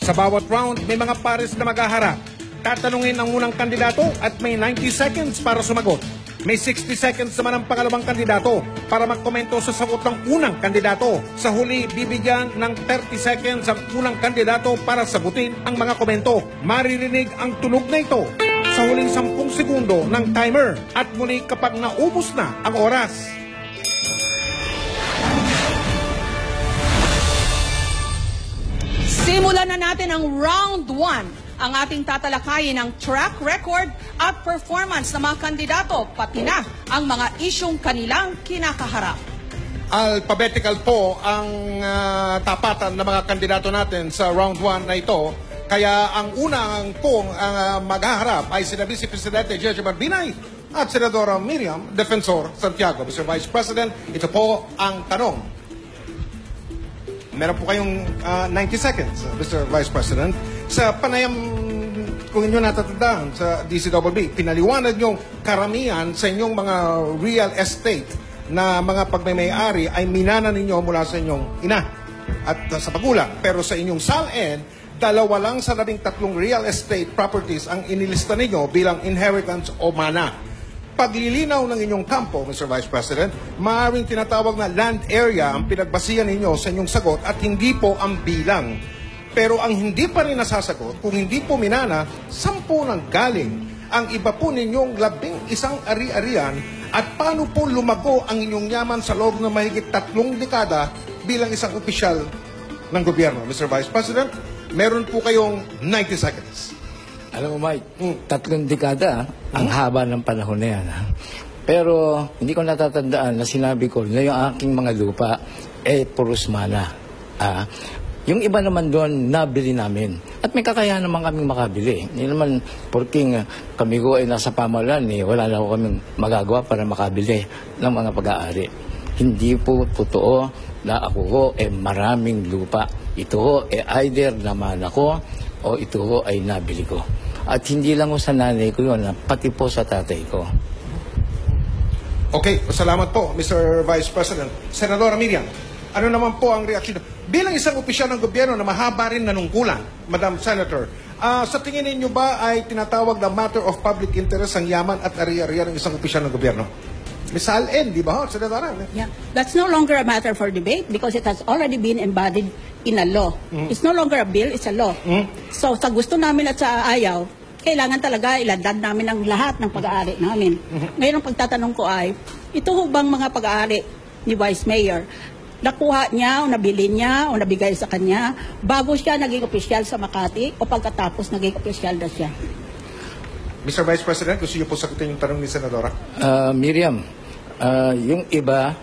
Sa bawat round, may mga pares na maghaharap. Tatanungin ang unang kandidato at may 90 seconds para sumagot. May 60 seconds naman ang pangalawang kandidato para magkomento sa sagot ng unang kandidato. Sa huli, bibigyan ng 30 seconds ang unang kandidato para sagutin ang mga komento. Maririnig ang tunog na ito sa huling 10 segundo ng timer at muli kapag naubos na ang oras. Simulan na natin ang round 1. Ang ating tatalakayin ang track record at performance ng mga kandidato, pati na ang mga isyong kanilang kinakaharap. Alphabetical po ang tapatan ng mga kandidato natin sa round 1 na ito. Kaya ang unang pong maghaharap ay sina Vice Presidente Jejomar Binay at Senadora Miriam Defensor Santiago. Mr. Vice President, ito po ang tanong. Meron po kayong 90 seconds, Mr. Vice President. Sa panayam, kung inyo natatandaan sa DCWB, pinaliwanag yung karamihan sa inyong mga real estate na mga pagmamay-ari ay minana ninyo mula sa inyong ina at sa pagulang. Pero sa inyong SALN, 2 lang sa 13 real estate properties ang inilista ninyo bilang inheritance o mana. Paglilinaw ng inyong kampo, Mr. Vice President, maaaring tinatawag na land area ang pinagbasihan ninyo sa inyong sagot at hindi po ang bilang. Pero ang hindi pa rin nasasagot, kung hindi po minana, 10 nang galing ang iba po ninyong 11 ari-arian at paano po lumago ang inyong yaman sa loob ng mahigit 3 dekada bilang isang opisyal ng gobyerno. Mr. Vice President, meron po kayong 90 seconds. Alam mo, Mike, 3 dekada, ang haba ng panahon na yan. Pero hindi ko natatandaan na sinabi ko na yung aking mga lupa puros mana. Yung iba naman doon, nabili namin. At may kakayahan naman kaming makabili. Hindi naman, porking kami ko ay nasa pamahalaan, wala na ako kaming magagawa para makabili ng mga pag-aari. Hindi po totoo na ako ko maraming lupa. Ito ko either naman ako o ito ko ay nabili ko. At hindi lang ko sa nanay ko yun, pati po sa tatay ko. Okay, salamat po, Mr. Vice President. Senadora Miriam, ano naman po ang reaksyon? Bilang isang opisyal ng gobyerno na mahaba rin nanungkulan, Madam Senator, sa tingin ninyo ba ay tinatawag na matter of public interest ang yaman at ari-arian ng isang opisyal ng gobyerno? May SALN, di ba, Senadora? Yeah, that's no longer a matter for debate because it has already been embodied in a law. It's no longer a bill, it's a law. So sa gusto namin at sa ayaw, kailangan talaga ilandad namin ang lahat ng pag-aari namin. Ngayon ang pagtatanong ko ay, ito bang mga pag-aari ni Vice Mayor, nakuha niya o nabili niya o nabigay sa kanya bago siya naging opisyal sa Makati o pagkatapos naging opisyal na siya? Mr. Vice President, gusto niyo po sagutin yung tanong ni Senadora? Miriam, yung iba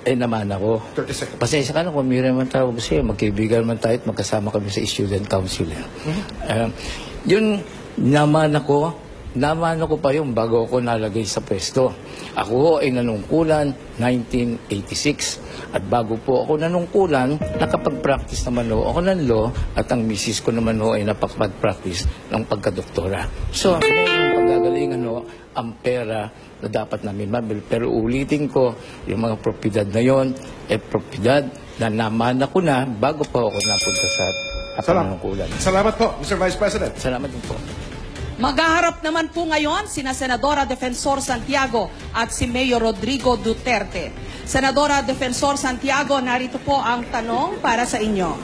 naman ako. 30 seconds. Pasensya ka na kung Miriam man tawag siya, magkaibigan man tayo at magkasama kami sa student council. Yun, naman ako pa yung bago ako nalagay sa pwesto. Ako ay nanungkulan 1986. At bago po ako nanungkulan, nakapag-practice naman ako ng law at ang misis ko naman ay napag-practice ng pagkadoktora. So, yung paggagalingan ang pera na dapat namin mabil. Pero ulitin ko, yung mga propiedad na yon, propiedad na namana ko na bago pa ako napunta sa panungkulan. Salamat po, Mr. Vice President. Salamat din po. Maghaharap naman po ngayon sina Senadora Defensor Santiago at si Mayor Rodrigo Duterte. Senadora Defensor Santiago, narito po ang tanong para sa inyo.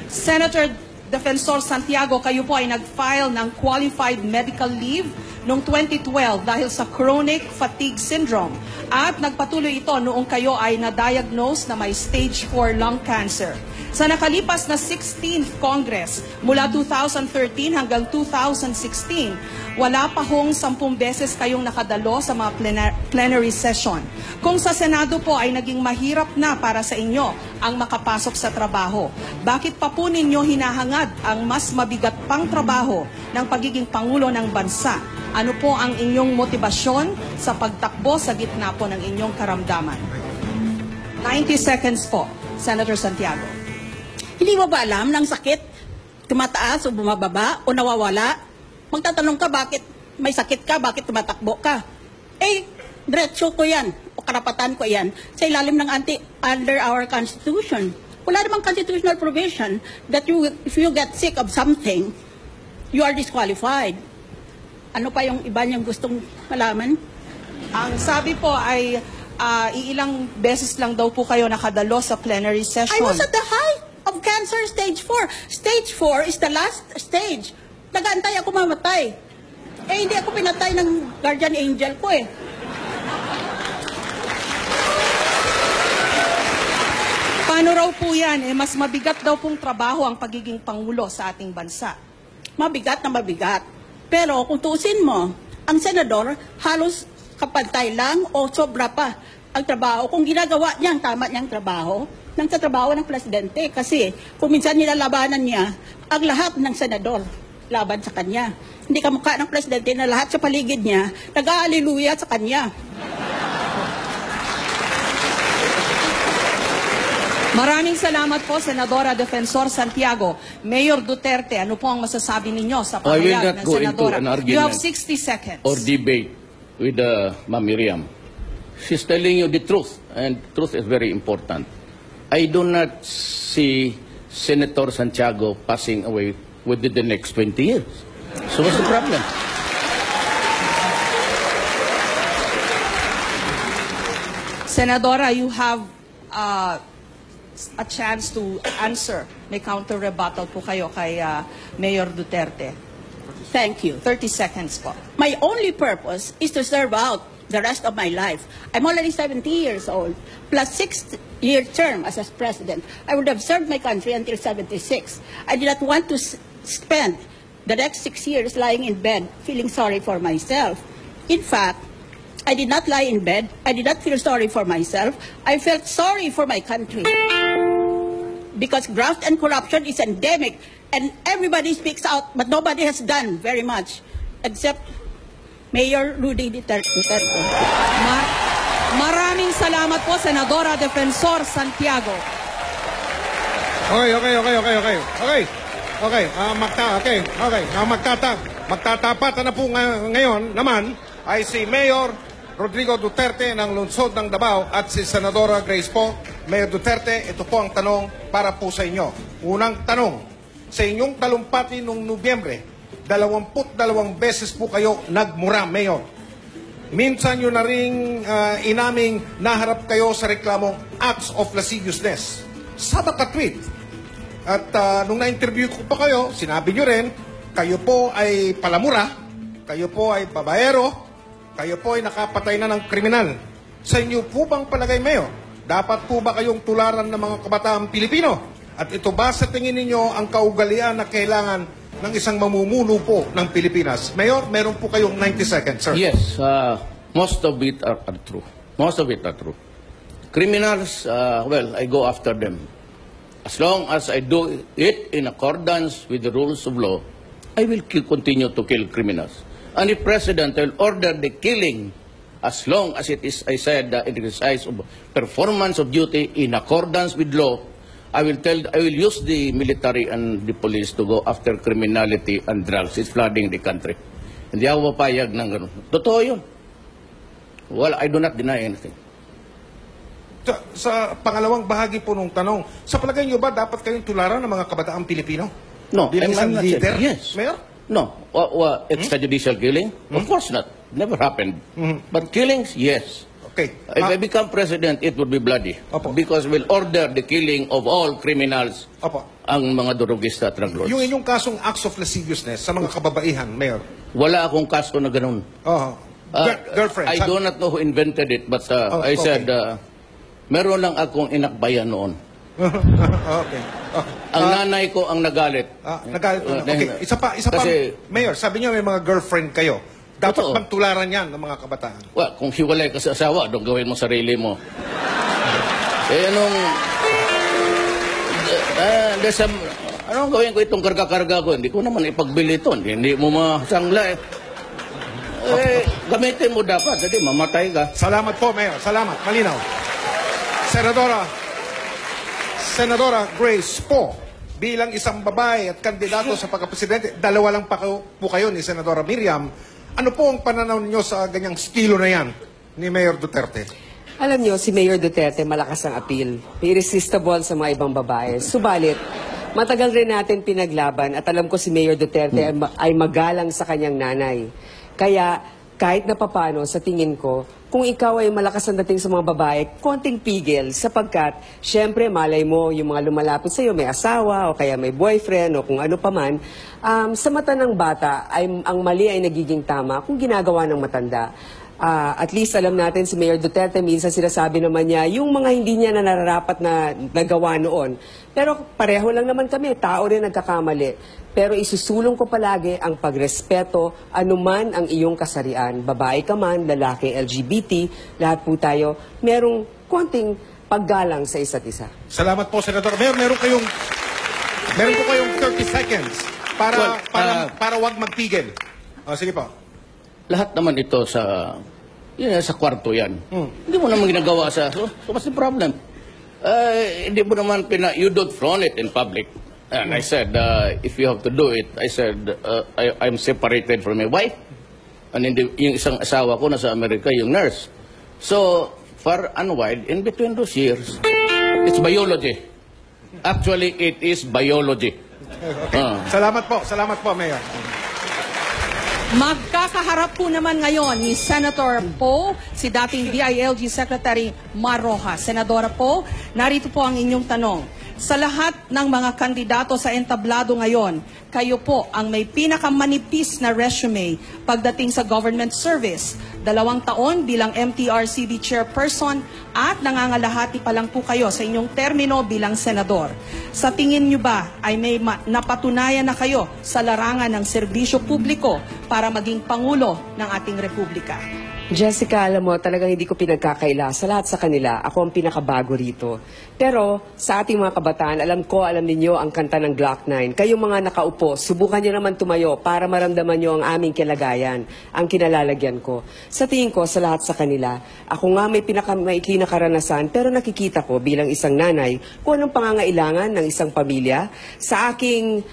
Senator Defensor Santiago, kayo po ay nag-file ng qualified medical leave noong 2012 dahil sa chronic fatigue syndrome at nagpatuloy ito noong kayo ay na-diagnose na may stage 4 lung cancer. Sa nakalipas na 16th Congress, mula 2013 hanggang 2016, wala pa hong 10 beses kayong nakadalo sa mga plenary session. Kung sa Senado po ay naging mahirap na para sa inyo ang makapasok sa trabaho, bakit pa po ninyo hinahangad ang mas mabigat pang trabaho ng pagiging Pangulo ng Bansa? Ano po ang inyong motibasyon sa pagtakbo sa gitna po ng inyong karamdaman? 90 seconds po, Senator Santiago. Hindi mo ba alam ng sakit, tumataas o bumababa o nawawala? Magtatanong ka bakit may sakit ka, bakit tumatakbo ka? Diretso ko yan o karapatan ko yan sa ilalim ng under our Constitution. Wala namang constitutional provision that if you get sick of something, you are disqualified. Ano pa yung iba niyang gustong malaman? Ang sabi po ay iilang beses lang daw po kayo nakadalo sa plenary session. I was at the height of cancer stage 4. Stage 4 is the last stage. Nag-aantay ako mamatay. Hindi ako pinatay ng guardian angel ko eh. Paano raw po yan? Mas mabigat daw pong trabaho ang pagiging pangulo sa ating bansa. Mabigat na mabigat. Pero kung tuusin mo, ang senador halos kapantay lang o sobra pa ang trabaho. Kung ginagawa niya ang tama niyang trabaho, nang sa trabaho ng presidente. Kasi kung minsan nilalabanan niya ang lahat ng senador laban sa kanya. Hindi kamukha ng presidente na lahat sa paligid niya nag-aaliluya sa kanya. Maraming salamat po, Senadora Defensor Santiago. Mayor Duterte, ano po ang masasabi ninyo sa I will pahayag not ng go into Senadora? an argument You have 60 seconds. or debate with Ma'am Miriam. She's telling you the truth, and truth is very important. I do not see Senator Santiago passing away within the next 20 years. So what's the problem? Senadora, you have a chance to answer. May counter rebuttal po kayo kay Mayor Duterte. Thank you. 30 seconds po. My only purpose is to serve out the rest of my life. I'm already 70 years old, plus 6-year term as a president. I would have served my country until 76. I did not want to spend the next 6 years lying in bed, feeling sorry for myself. In fact, I did not lie in bed. I did not feel sorry for myself. I felt sorry for my country. Because graft and corruption is endemic, and everybody speaks out, but nobody has done very much, except Mayor Rudy Duterte. Maraming salamat po, Senadora Defensor Santiago. Magtatapat na po ngayon naman ay si Mayor Rodrigo Duterte ng lungsod ng Davao at si Senadora Grace po. Mayor Duterte, ito po ang tanong para po sa inyo. Unang tanong, sa inyong talumpati noong Nobyembre, 22 beses po kayo nagmura, Mayor. Minsan nyo na rin inaming naharap kayo sa reklamong acts of lasciviousness sa tweet. At nung na-interview ko pa kayo, sinabi nyo rin, kayo po ay palamura, kayo po ay babaero, kayo po ay nakapatay na ng kriminal. Sa inyo po bang palagay, Mayor, dapat po ba kayong tularan ng mga kabataang Pilipino? At ito ba sa tingin ninyo ang kaugalian na kailangan ng isang mamumuno po ng Pilipinas? Mayor, meron po kayong 90 seconds, sir. Yes, most of it are true. Most of it are true. Criminals, well, I go after them. As long as I do it in accordance with the rules of law, I will continue to kill criminals. And the President will order the killing as long as it is, I said, the exercise of performance of duty in accordance with law. I will use the military and the police to go after criminality and drugs. It's flooding the country. Hindi ako papayag ng ganun. Totoo yun. Well, I do not deny anything. Sa pangalawang bahagi po nung tanong, sa palagay nyo ba dapat kayong tularan ng mga kabataang Pilipino? No, Bilang isang not leader, saying- Yes. Mayor? No. Extrajudicial killing? Of course not. Never happened. But killings, yes. Okay. If I become president, it would be bloody. Opo. Because we'll order the killing of all criminals, Opo. ang mga durugista at drug lords. Yung inyong kasong acts of lasciviousness sa mga kababaihan, Mayor. Wala akong kaso na ganun. Girlfriend. I do not know who invented it, but I okay. said, meron lang akong inakbayan noon. Okay. Ang nanay ko ang nagalit. Nagalit mo na. Okay, isa pa, Kasi- Mayor, sabi niyo may mga girlfriend kayo. Dapat Totoo. bang tularan yan ng mga kabataan? Well, kung hiwalay ka sa asawa, doon gawin mo sarili mo. Anong... anong gawin ko itong karga-karga ko? Hindi ko naman ipagbili ito. Hindi mo masangla gamitin mo dapat. Hindi, mamatay ka. Salamat po, Mayor. Salamat. Malinaw. Senadora Grace po, bilang isang babae at kandidato sa pagkapresidente, dalawa lang pa po kayo ni Senadora Miriam. Ano po ang pananaw ninyo sa ganyang estilo na yan ni Mayor Duterte? Alam nyo, si Mayor Duterte malakas ang appeal. Irresistible sa mga ibang babae. Subalit, matagal rin natin pinaglaban at alam ko si Mayor Duterte ay magalang sa kanyang nanay. Kaya, kahit na papano, sa tingin ko, kung ikaw ay malakas ang dating sa mga babae, konting pigil sapagkat, syempre, malay mo, yung mga lumalapit sa'yo, may asawa o kaya may boyfriend o kung ano paman, sa mata ng bata, ang mali ay nagiging tama kung ginagawa ng matanda. At least alam natin si Mayor Duterte, minsan sinasabi naman niya, yung mga hindi niya na nararapat na nagawa noon. Pero pareho lang naman kami, tao rin nagkakamali. Pero isusulong ko palagi ang pagrespeto, anuman ang iyong kasarian. Babae ka man, lalaki, LGBT, lahat po tayo, merong konting paggalang sa isa't isa. Salamat po, Senador. Meron po kayong 30 seconds para wag magpigil. Sige po. Lahat naman ito sa kwarto yan. Hindi mo naman ginagawa so what's the problem? Hindi mo naman you don't flaunt it in public. And I said, if you have to do it, I said, I'm separated from my wife. And yung isang asawa ko nasa Amerika, yung nurse. So, far and wide, in between those years, it's biology. Actually, it is biology. Salamat po, Mayor. Magkakaharap po naman ngayon ni Senator Poe, si dating DILG Secretary Mar Rojas. Senadora Poe, narito po ang inyong tanong. Sa lahat ng mga kandidato sa entablado ngayon, kayo po ang may pinakamanipis na resume pagdating sa government service. 2 taon bilang MTRCB chairperson at nangangalahati pa lang po kayo sa inyong termino bilang senador. Sa tingin nyo ba ay may napatunayan na kayo sa larangan ng serbisyo publiko para maging Pangulo ng ating Republika? Jessica, alam mo, talagang hindi ko pinagkakaila sa lahat sa kanila. Ako ang pinakabago rito. Pero sa ating mga kabataan, alam ninyo ang kanta ng Glock 9. Kayong mga nakaupo, subukan nyo naman tumayo para maramdaman nyo ang aming kilagayan, ang kinalalagyan ko. Sa tingin ko, sa lahat sa kanila, ako nga may pinakamaikli na karanasan, pero nakikita ko bilang isang nanay kung anong pangangailangan ng isang pamilya. Sa aking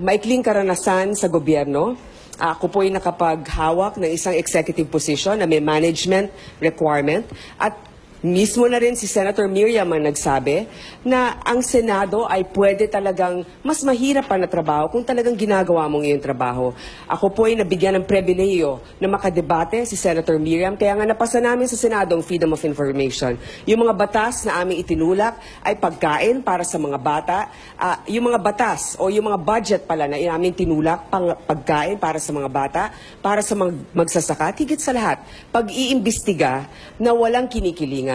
maikling karanasan sa gobyerno, ako po ay nakapaghawak ng isang executive position na may management requirement at mismo na rin si Senator Miriam ang nagsabi na ang Senado ay pwede talagang mas mahirap pa na trabaho kung talagang ginagawa mong iyong trabaho. Ako po ay nabigyan ng pribileyo na makadebate si Senator Miriam, kaya nga napasa namin sa Senado ang Freedom of Information. Yung mga batas na aming itinulak ay pagkain para sa mga bata, yung mga batas o yung mga budget pala na aming tinulak, pagkain para sa mga bata, para sa mga magsasaka, higit sa lahat, pag-iimbestiga na walang kinikilingan,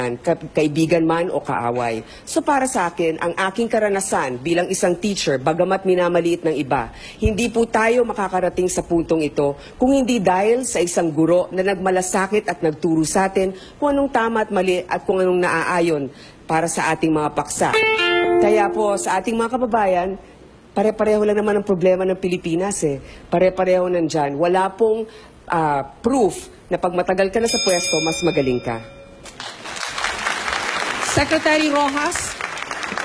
kaibigan man o kaaway. So para sa akin, ang aking karanasan bilang isang teacher, bagamat minamaliit ng iba, hindi po tayo makakarating sa puntong ito kung hindi dahil sa isang guro na nagmalasakit at nagturo sa atin kung anong tama at mali at kung anong naaayon para sa ating mga paksa. Kaya po sa ating mga kababayan, pare-pareho lang naman ang problema ng Pilipinas Pare-pareho nandyan. Wala pong proof na pag matagal ka na sa pwesto, mas magaling ka. Secretary Rojas,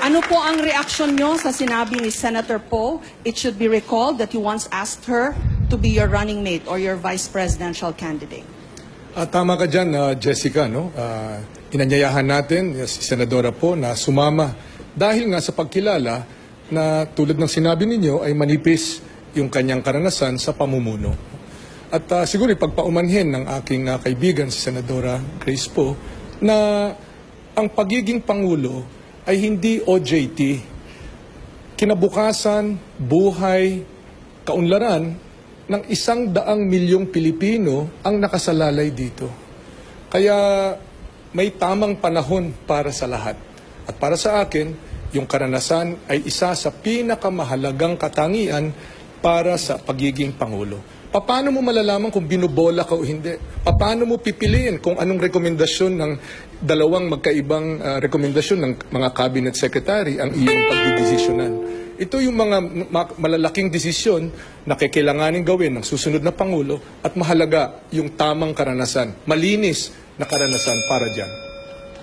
ano po ang reaksyon nyo sa sinabi ni Senator Poe? It should be recalled that you once asked her to be your running mate or your vice presidential candidate. Tama ka dyan, Jessica. No? Inanyayahan natin si Senadora Poe na sumama dahil nga sa pagkilala na tulad ng sinabi ninyo ay manipis yung kanyang karanasan sa pamumuno. At siguro ipagpaumanhin ng aking kaibigan si Senadora Grace Poe na ang pagiging Pangulo ay hindi OJT. Kinabukasan, buhay, kaunlaran ng 100 milyong Pilipino ang nakasalalay dito. Kaya may tamang panahon para sa lahat. At para sa akin, yung karanasan ay isa sa pinakamahalagang katangian para sa pagiging Pangulo. Paano mo malalaman kung binubola ka o hindi? Paano mo pipiliin kung anong rekomendasyon ng dalawang magkaibang rekomendasyon ng mga cabinet secretary ang iyong pagdidesisyonan? Ito yung mga malalaking desisyon na kailanganin gawin ng susunod na Pangulo at mahalaga yung tamang karanasan, malinis na karanasan para dyan.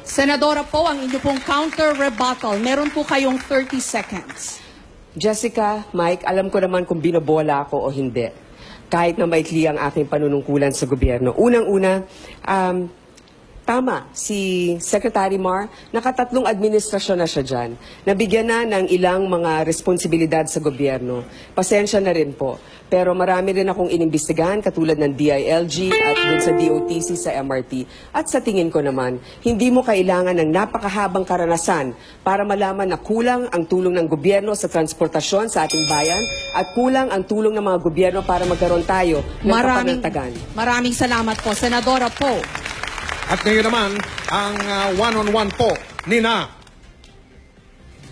Senadora Poe, ang inyo pong counter-rebuttal. Meron po kayong 30 seconds. Jessica, Mike, alam ko naman kung binobola ako o hindi. Kahit na maikli ang aking panunungkulan sa gobyerno. Unang-una, Tama, si Secretary Mar, nakatatlong administrasyon na siya dyan. Nabigyan na ng ilang mga responsibilidad sa gobyerno. Pasensya na rin po. Pero marami rin akong inimbestigahan katulad ng DILG at dun sa DOTC sa MRT. At sa tingin ko naman, hindi mo kailangan ng napakahabang karanasan para malaman na kulang ang tulong ng gobyerno sa transportasyon sa ating bayan at kulang ang tulong ng mga gobyerno para magkaroon tayo ng kapanatagan. Maraming salamat po, Senadora Po. At ngayon naman, ang one-on-one po nina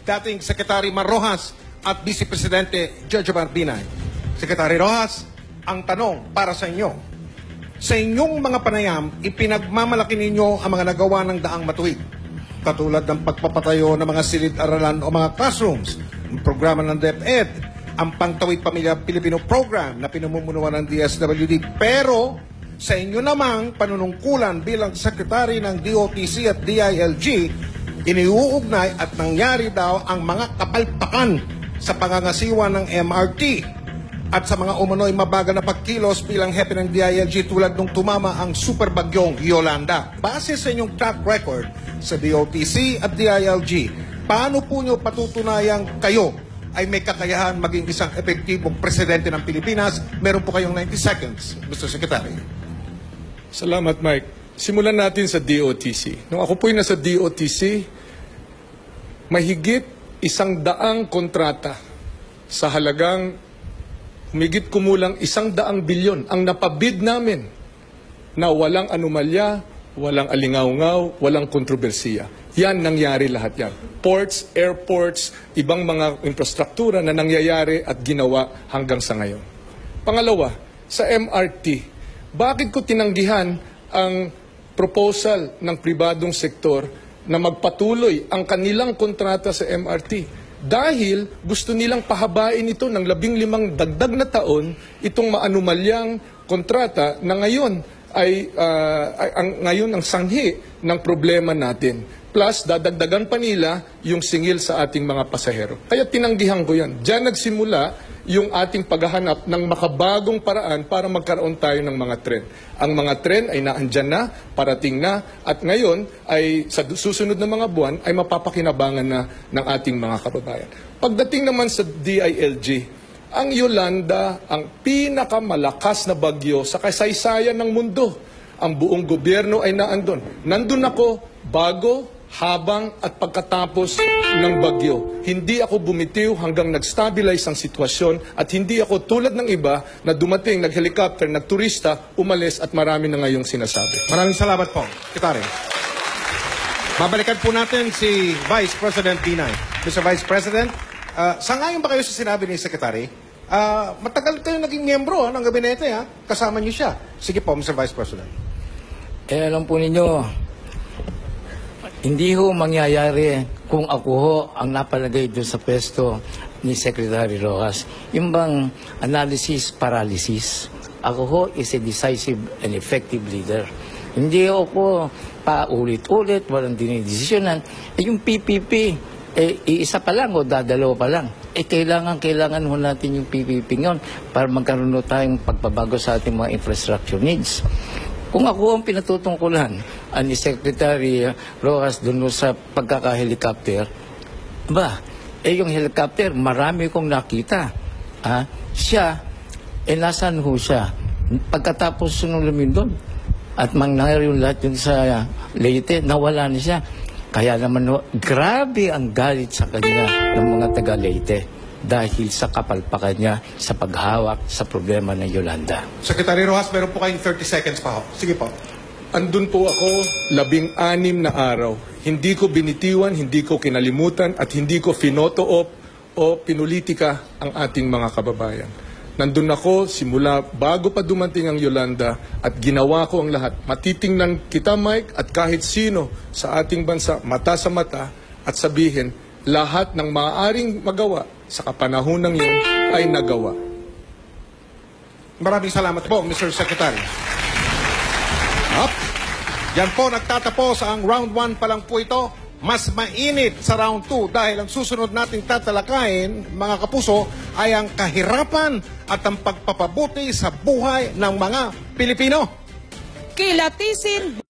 dating Secretary Mar Rojas at Vice Presidente Jojo Barbinay. Secretary Rojas, ang tanong para sa inyo. Sa inyong mga panayam, ipinagmamalaki ninyo ang mga nagawa ng daang matuwid. Katulad ng pagpapatayo ng mga silid-aralan o mga classrooms, ang programa ng DepEd, ang Pangtawid Pamilya Pilipino Program na pinamumunuan ng DSWD. Pero sa inyo namang panunungkulan bilang Secretary ng DOTC at DILG, iniuugnay at nangyari daw ang mga kapalpakan sa pangangasiwa ng MRT at sa mga umano'y mabagal na pagkilos bilang hepe ng DILG tulad nung tumama ang superbagyong Yolanda. Base sa inyong track record sa DOTC at DILG, paano po nyo patutunayang kayo ay may kakayahan maging isang epektibong presidente ng Pilipinas? Meron po kayong 90 seconds, Mr. Secretary. Salamat, Mike. Simulan natin sa DOTC. Nung ako po'y nasa DOTC, mahigit 100 kontrata sa halagang humigit kumulang 100 bilyon ang napabid namin na walang anomalya, walang alingaw-ngaw, walang kontrobersiya. Yan, nangyari lahat yan. Ports, airports, ibang mga infrastruktura na nangyayari at ginawa hanggang sa ngayon. Pangalawa, sa MRT, bakit ko tinanggihan ang proposal ng pribadong sektor na magpatuloy ang kanilang kontrata sa MRT? Dahil gusto nilang pahabain ito ng 15 dagdag na taon itong maanumalyang kontrata na ngayon ay ngayon ang sanhi ng problema natin. Plus, dadagdagan pa nila yung singil sa ating mga pasahero. Kaya tinanggihan ko yan. Diyan nagsimula yung ating paghahanap ng makabagong paraan para magkaroon tayo ng mga tren. Ang mga tren ay naandyan na, parating na, at ngayon ay sa susunod na mga buwan ay mapapakinabangan na ng ating mga kababayan. Pagdating naman sa DILG, ang Yolanda ang pinakamalakas na bagyo sa kasaysayan ng mundo. Ang buong gobyerno ay naandun. Nandun ako bago, habang at pagkatapos ng bagyo. Hindi ako bumitiw hanggang nag-stabilize ang sitwasyon at hindi ako tulad ng iba na dumating, nag-helicopter, nagturista, umalis at marami na ngayong sinasabi. Maraming salamat po, Secretary. Babalikan po natin si Vice President Binay. Mr. Vice President, sangayon ba kayo sa sinabi ni Secretary? Matagal kayo naging miyembro ng gabinete, kasama niyo siya. Sige po, Mr. Vice President. Alam po ninyo, hindi ho mangyayari kung ako ho ang napalagay doon sa pwesto ni Secretary Rojas. Yung bang analysis paralysis, ako ho is a decisive and effective leader. Hindi ako paulit-ulit, walang dinidesisyonan. Yung PPP, iisa pa lang o dadalawa pa lang. Kailangan ho natin yung PPP ngayon para magkaroon tayong pagbabago sa ating mga infrastructure needs. Kung ako ang pinatutungkulan ni Secretary Rojas doon sa pagkaka-helicopter, yung helicopter, marami kong nakita. Siya, nasan ho siya? Pagkatapos nung lumindon at mangyari yung lahat yun sa Leyte, nawala na siya. Kaya naman, grabe ang galit sa kanya ng mga taga-Leyte dahil sa kapalpakan niya sa paghawak sa problema ng Yolanda. Secretary Rojas, meron po kayong 30 seconds pa ho. Sige po. Andun po ako 16 na araw. Hindi ko binitiwan, hindi ko kinalimutan at hindi ko finoto-op o pinulitika ang ating mga kababayan. Nandun ako simula bago pa dumating ang Yolanda at ginawa ko ang lahat. Matitingnan kita, Mike, at kahit sino sa ating bansa, mata sa mata, at sabihin, lahat ng maaaring magawa sa kapanahunan yun ay nagawa. Maraming salamat po, Mr. Secretary. Yan po, nagtatapos ang round 1 pa lang po ito. Mas mainit sa round 2 dahil ang susunod nating tatalakayin, mga kapuso, ay ang kahirapan at ang pagpapabuti sa buhay ng mga Pilipino. Kilatisin